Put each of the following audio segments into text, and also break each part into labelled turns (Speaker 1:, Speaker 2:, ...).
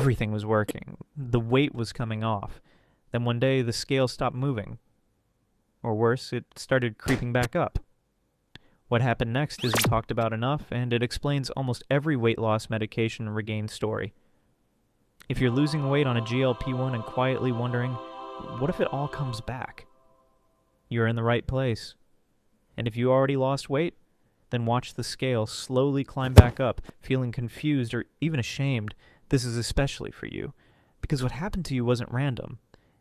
Speaker 1: Everything was working. The weight was coming off. Then one day the scale stopped moving. Or worse, it started creeping back up. What happened next isn't talked about enough, and it explains almost every weight loss medication regain story. If you're losing weight on a GLP-1 and quietly wondering, what if it all comes back? You're in the right place. And if you already lost weight, then watch the scale slowly climb back up, feeling confused or even ashamed. This is especially for you, because what happened to you wasn't random,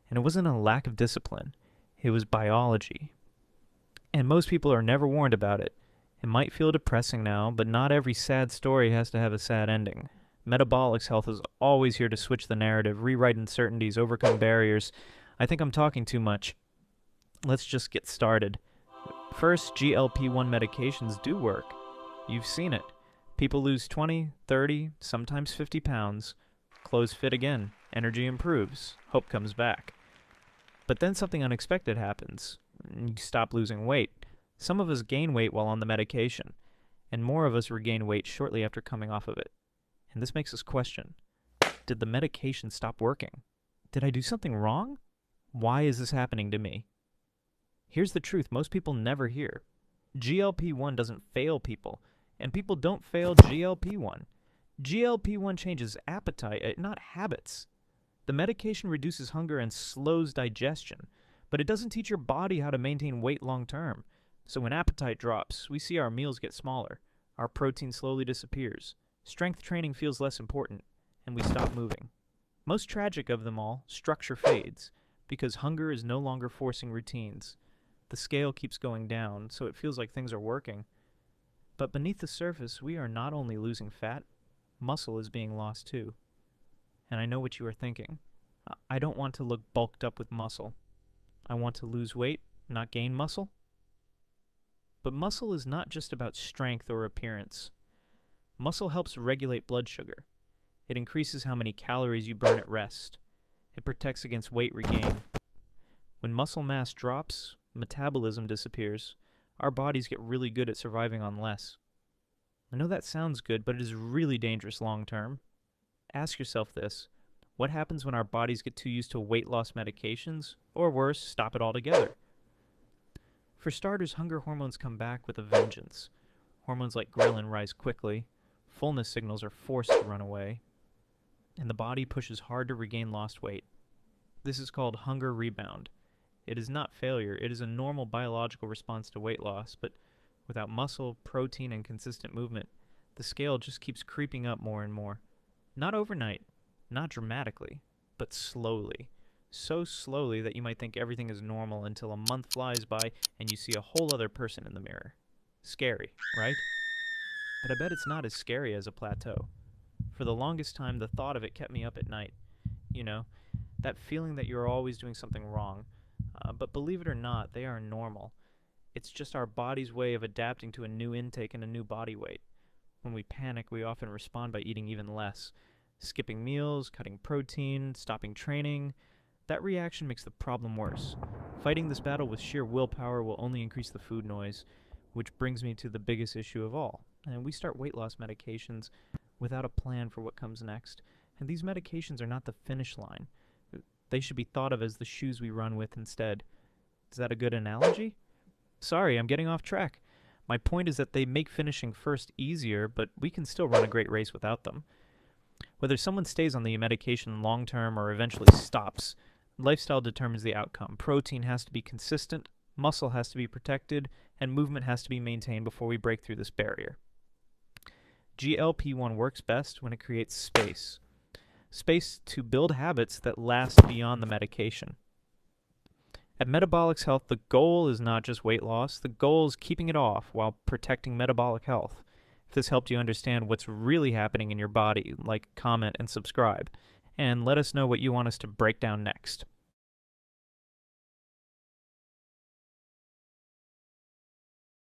Speaker 1: and it wasn't a lack of discipline. It was biology. And most people are never warned about it. It might feel depressing now, but not every sad story has to have a sad ending. Metabolics Health is always here to switch the narrative, rewrite uncertainties, overcome barriers. I think I'm talking too much. Let's just get started. First, GLP-1 medications do work. You've seen it. People lose 20, 30, sometimes 50 pounds. Clothes fit again. Energy improves. Hope comes back. But then something unexpected happens. You stop losing weight. Some of us gain weight while on the medication, and more of us regain weight shortly after coming off of it. And this makes us question, did the medication stop working? Did I do something wrong? Why is this happening to me? Here's the truth most people never hear. GLP-1 doesn't fail people, and people don't fail GLP-1. GLP-1 changes appetite, not habits. The medication reduces hunger and slows digestion, but it doesn't teach your body how to maintain weight long term. So when appetite drops, we see our meals get smaller, our protein slowly disappears, strength training feels less important, and we stop moving. Most tragic of them all, structure fades, because hunger is no longer forcing routines. The scale keeps going down, so it feels like things are working. But beneath the surface, we are not only losing fat, muscle is being lost too. And I know what you are thinking. I don't want to look bulked up with muscle. I want to lose weight, not gain muscle. But muscle is not just about strength or appearance. Muscle helps regulate blood sugar. It increases how many calories you burn at rest. It protects against weight regain. When muscle mass drops, metabolism disappears. Our bodies get really good at surviving on less. I know that sounds good, but it is really dangerous long term. Ask yourself this. What happens when our bodies get too used to weight loss medications, or worse, stop it altogether? For starters, hunger hormones come back with a vengeance. Hormones like ghrelin rise quickly, fullness signals are forced to run away, and the body pushes hard to regain lost weight. This is called hunger rebound. It is not failure, it is a normal biological response to weight loss, but without muscle, protein, and consistent movement, the scale just keeps creeping up more and more. Not overnight, not dramatically, but slowly. So slowly that you might think everything is normal until a month flies by and you see a whole other person in the mirror. Scary, right? But I bet it's not as scary as a plateau. For the longest time, the thought of it kept me up at night. You know, that feeling that you're always doing something wrong. But believe it or not, they are normal. It's just our body's way of adapting to a new intake and a new body weight. When we panic, we often respond by eating even less. Skipping meals, cutting protein, stopping training. That reaction makes the problem worse. Fighting this battle with sheer willpower will only increase the food noise, which brings me to the biggest issue of all. And we start weight loss medications without a plan for what comes next. And these medications are not the finish line. They should be thought of as the shoes we run with instead. Is that a good analogy? Sorry, I'm getting off track. My point is that they make finishing first easier, but we can still run a great race without them. Whether someone stays on the medication long term or eventually stops, lifestyle determines the outcome. Protein has to be consistent, muscle has to be protected, and movement has to be maintained before we break through this barrier. GLP-1 works best when it creates space. Space to build habits that last beyond the medication. At Metabolics Health, the goal is not just weight loss, the goal is keeping it off while protecting metabolic health. If this helped you understand what's really happening in your body, like, comment, and subscribe. And let us know what you want us to break down next.